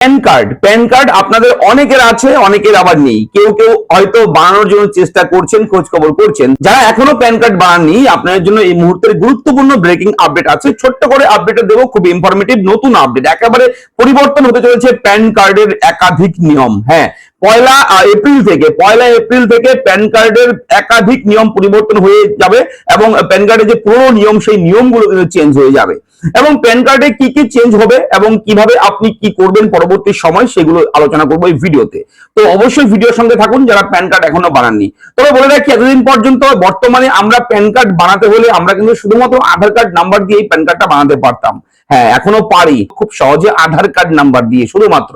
Pan card আপনাদের অনেকের আছে, অনেকের আবার নেই। কেউ কেউ হয়তো বানানোর জন্য চেষ্টা করছেন, খোঁজ খবর করছেন। যারা এখনো প্যান কার্ড বানাননি, আপনাদের জন্য এই মুহূর্তের গুরুত্বপূর্ণ ব্রেকিং আপডেট আছে। ছোট্ট করে আপডেট দেবো, খুব ইনফরমেটিভ নতুন আপডেট। একেবারে পরিবর্তন হতে চলেছে প্যান কার্ডের একাধিক নিয়ম। হ্যাঁ, পয়লা এপ্রিল থেকে প্যান কার্ডের একাধিক নিয়ম পরিবর্তন হয়ে যাবে এবং প্যান কার্ডের যে পুরো নিয়ম, সেই নিয়মগুলো কিন্তু চেঞ্জ হয়ে যাবে। এবং প্যান কার্ডে কি কি চেঞ্জ হবে এবং কিভাবে আপনি কি করবেন পরবর্তী সময়, সেগুলো আলোচনা করবো এই ভিডিওতে। তো অবশ্যই ভিডিওর সঙ্গে থাকুন যারা প্যান কার্ড এখনো বানাননি। তবে বলে রাখি, এতদিন পর্যন্ত বর্তমানে আমরা প্যান কার্ড বানাতে হলে আমরা কিন্তু শুধুমাত্র আধার কার্ড নাম্বার দিয়ে প্যান কার্ডটা বানাতে পারতাম। হ্যাঁ, এখনো পারি খুব সহজে আধার কার্ড নাম্বার দিয়ে শুধুমাত্র।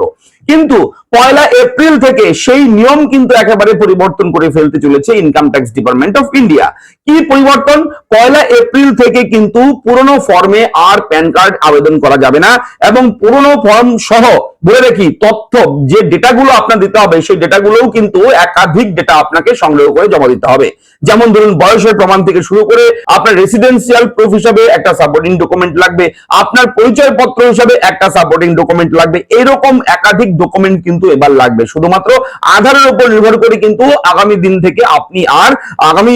কিন্তু পয়লা এপ্রিল থেকে সেই নিয়ম কিন্তু একেবারে পরিবর্তন করে ফেলতে চলেছে income tax department of India. কি পরিবর্তন? পয়লা এপ্রিল থেকে কিন্তু পুরনো ফর্মে আর প্যান কার্ড আবেদন করা যাবে না এবং পুরনো ফর্ম সহ বলে রাখি তথ্য যে ডেটাগুলো আপনার দিতে হবে, সেই ডেটাগুলোও কিন্তু একাধিক ডেটা আপনাকে সংগ্রহ করে জমা দিতে হবে। যেমন ধরুন, বয়সের প্রমাণ থেকে শুরু করে আপনার রেসিডেন্সিয়াল প্রুফ হিসাবে একটা সাপোর্টিং ডকুমেন্ট লাগবে, আপনার পরিচয় পত্র হিসাবে একটা সাপোর্টিং ডকুমেন্ট লাগবে। এরকম একাধিক ডকুমেন্ট কিন্তু এবার লাগবে। শুধুমাত্র আধারের উপর নির্ভর করে কিন্তু আগামী দিন থেকে আপনি আর আগামী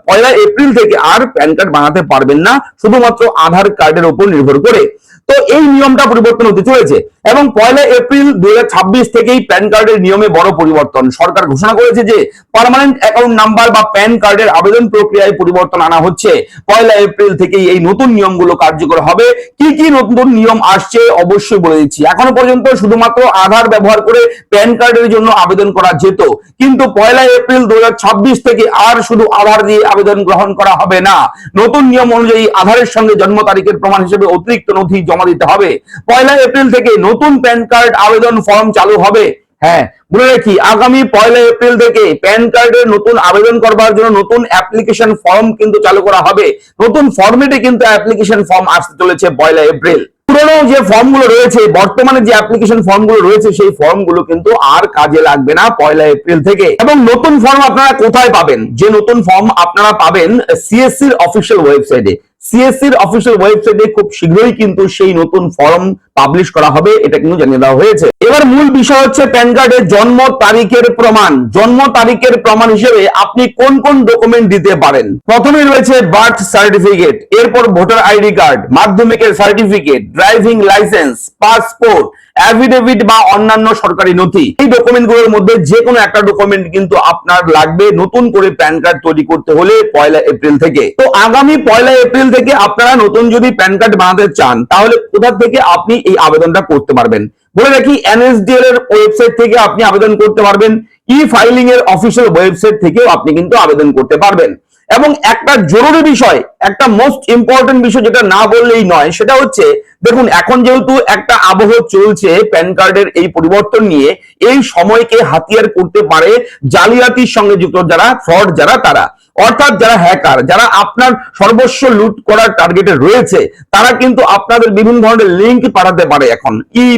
পয়লা এপ্রিল থেকে আর প্যান কার্ড বানাতে পারবেন না, শুধুমাত্র আধার কার্ডের উপর নির্ভর করে। তো এই নিয়মটা পরিবর্তন হতে চলেছে এবং পয়লা এপ্রিল 2026 থেকেই প্যান কার্ডের নিয়মে বড় পরিবর্তন। সরকার ঘোষণা করেছে যে পার্মানেন্ট অ্যাকাউন্ট নাম্বার বা প্যান কার্ডের আবেদন প্রক্রিয়ায় পরিবর্তন আনা হচ্ছে। পয়লা এপ্রিল থেকেই এই নতুন নিয়মগুলো কার্যকর হবে। কি কি নতুন নিয়ম আসছে অবশ্যই বলে দিচ্ছি। এখনো পর্যন্ত শুধুমাত্র আধার ব্যবহার করে প্যান কার্ডের জন্য আবেদন করা যেত, কিন্তু পয়লা এপ্রিল 2026 থেকে আর শুধু আধার দিয়ে আবেদন গ্রহণ করা হবে না। নতুন নিয়ম অনুযায়ী আধারের সঙ্গে জন্ম তারিখের প্রমাণ হিসেবে অতিরিক্ত নথি জমা দিতে হবে। পয়লা এপ্রিল থেকে নতুন প্যান কার্ড আবেদন ফর্ম চালু হবে। হ্যাঁ, বলে রাখি, আগামী পয়লা এপ্রিল থেকে প্যান কার্ডের নতুন আবেদন করবার জন্য নতুন অ্যাপ্লিকেশন ফর্ম কিন্তু চালু করা হবে। নতুন ফরম্যাটে কিন্তু অ্যাপ্লিকেশন ফর্ম আসতে চলেছে পয়লা এপ্রিল। পুরনো যে ফর্মগুলো রয়েছে, বর্তমানে যে অ্যাপ্লিকেশন ফর্মগুলো রয়েছে, সেই ফর্মগুলো কিন্তু আর কাজে লাগবে না পয়লা এপ্রিল থেকে। এবং নতুন ফর্ম আপনারা কোথায় পাবেন? যে নতুন ফর্ম আপনারা পাবেন সিএসসির অফিসিয়াল ওয়েবসাইটে। সিএসসির অফিসিয়াল ওয়েবসাইটে খুব শীঘ্রই কিন্তু সেই নতুন ফর্ম পাবলিশ করা হবে, এটা কিন্তু জানিয়ে দেওয়া হয়েছে। এবার মূল বিষয় হচ্ছে প্যান কার্ডের জন্ম তারিখের প্রমাণ। জন্ম তারিখের প্রমাণ হিসেবে আপনি কোন কোন ডকুমেন্ট দিতে পারেন? প্রথমে রয়েছে বার্থ সার্টিফিকেট, এরপর ভোটার আইডি কার্ড, মাধ্যমিকের certificate, driving licence, passport, affidavit বা অন্যান্য সরকারি নথি। এই ডকুমেন্টগুলোর মধ্যে যে কোনো একটা ডকুমেন্ট কিন্তু আপনার লাগবে নতুন করে প্যান কার্ড তৈরি করতে হলে পয়লা এপ্রিল থেকে। তো আগামী পয়লা এপ্রিল থেকে আপনারা নতুন যদি প্যান কার্ড বানাতে চান, তাহলে কোথা থেকে আপনি এই আবেদনটা করতে পারবেন? বলে রাখি, এনএসডিএল এর ওয়েবসাইট থেকে আপনি আবেদন করতে পারবেন। ই ফাইলিং এর অফিসিয়াল ওয়েবসাইট থেকেও আপনি কিন্তু আবেদন করতে পারবেন। এবং একটা জরুরি বিষয়, একটা মোস্ট ইম্পর্টেন্ট বিষয় যেটা না বললেই নয়, সেটা হচ্ছে দেখুন, এখন যেহেতু একটা আবহ চলছে প্যান কার্ডের এই পরিবর্তন নিয়ে, এই সময়কে হাতিয়ার করতে পারে জালিয়াতির সঙ্গে যুক্ত যারা ফ্রড যারা, তারা অর্থাৎ যারা হ্যাকার, যারা আপনার সর্বস্ব লুট করার টার্গেটে রয়েছে, তারা কিন্তু আপনাদের বিভিন্ন ধরনের লিঙ্ক পাঠাতে পারে। এখন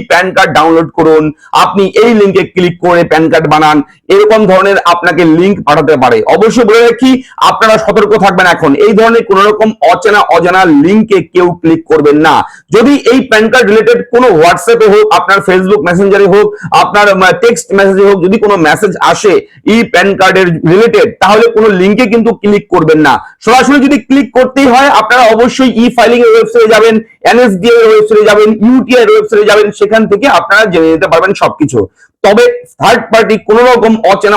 প্যান কার্ড ডাউনলোড করুন, আপনি এই লিঙ্কে ক্লিক করে প্যান কার্ড বানান, এরকম ধরনের আপনাকে লিঙ্ক পাঠাতে পারে। অবশ্যই বলে রাখি, আপনারা সতর্ক থাকবেন। এখন এই ধরনের কোন রকম অজানা লিঙ্কে কেউ ক্লিক করবেন না। যদি এই প্যান কার্ড রিলেটেড কোনো হোয়াটসঅ্যাপে হোক, আপনার ফেসবুক মেসেঞ্জারে হোক, আপনার টেক্সট মেসেজে হোক, যদি কোনো মেসেজ আসে প্যান কার্ডের রিলেটেড, তাহলে কোনো লিঙ্কে কিন্তু ক্লিক করবেন না। সরাসরি যদি ক্লিক করতেই হয়, আপনারা অবশ্যই ই ফাইলিং এর ওয়েবসাইটে যাবেন, এনএসডিএল এর ওয়েবসাইটে যাবেন, ইউটিআই এর ওয়েবসাইটে যাবেন, সেখান থেকে আপনারা জেনে নিতে পারবেন সবকিছু। তবে থার্ড পার্টি কোন রকম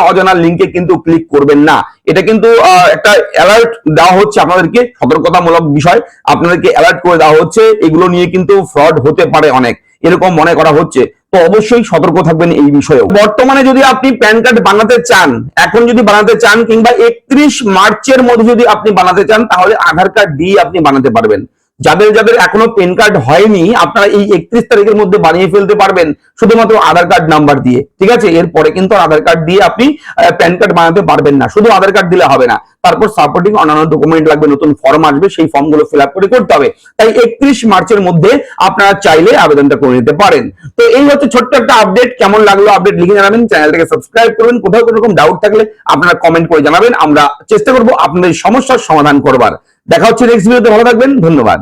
অজানা লিঙ্কে কিন্তু ক্লিক করবেন না। এটা কিন্তু একটা অ্যালার্ট দেওয়া হচ্ছে আপনাদেরকে, সতর্কতামূলক বিষয় আপনাদেরকে অ্যালার্ট করে দেওয়া হচ্ছে। এগুলো নিয়ে কিন্তু ফ্রড হতে পারে অনেক, এরকম মনে করা হচ্ছে। তো অবশ্যই সতর্ক থাকবেন এই বিষয়েও। বর্তমানে যদি আপনি প্যান কার্ড বানাতে চান, এখন যদি বানাতে চান, কিংবা 31 মার্চের মধ্যে যদি আপনি বানাতে চান, তাহলে আধার কার্ড দিয়ে আপনি বানাতে পারবেন। যাদের যাদের এখনো প্যান কার্ড হয়নি, আপনারা এই 31 তারিখের মধ্যে বানিয়ে ফেলতে পারবেন শুধুমাত্র আধার কার্ড নাম্বার দিয়ে। ঠিক আছে, এরপরে কিন্তু আধার কার্ড দিয়ে আপনি প্যান কার্ড বানাতে পারবেন না। শুধু আধার কার্ড দিলে হবে না, তারপর সাপোর্টিং অন্যান্য ডকুমেন্ট লাগবে, নতুন ফর্ম আসবে, সেই ফর্মগুলো ফিল আপ করে করতে হবে। তাই 31 মার্চের মধ্যে আপনারা চাইলে আবেদনটা করে নিতে পারেন। তো এই হচ্ছে ছোট্ট একটা আপডেট। কেমন লাগলো আপডেট লিখে জানাবেন, চ্যানেলটাকে সাবস্ক্রাইব করবেন। কোথাও কোনো রকম ডাউট থাকলে আপনারা কমেন্ট করে জানাবেন, আমরা চেষ্টা করবো আপনাদের সমস্যার সমাধান করবার। দেখা হচ্ছে নেক্সট ভিডিওতে। ভালো থাকবেন, ধন্যবাদ।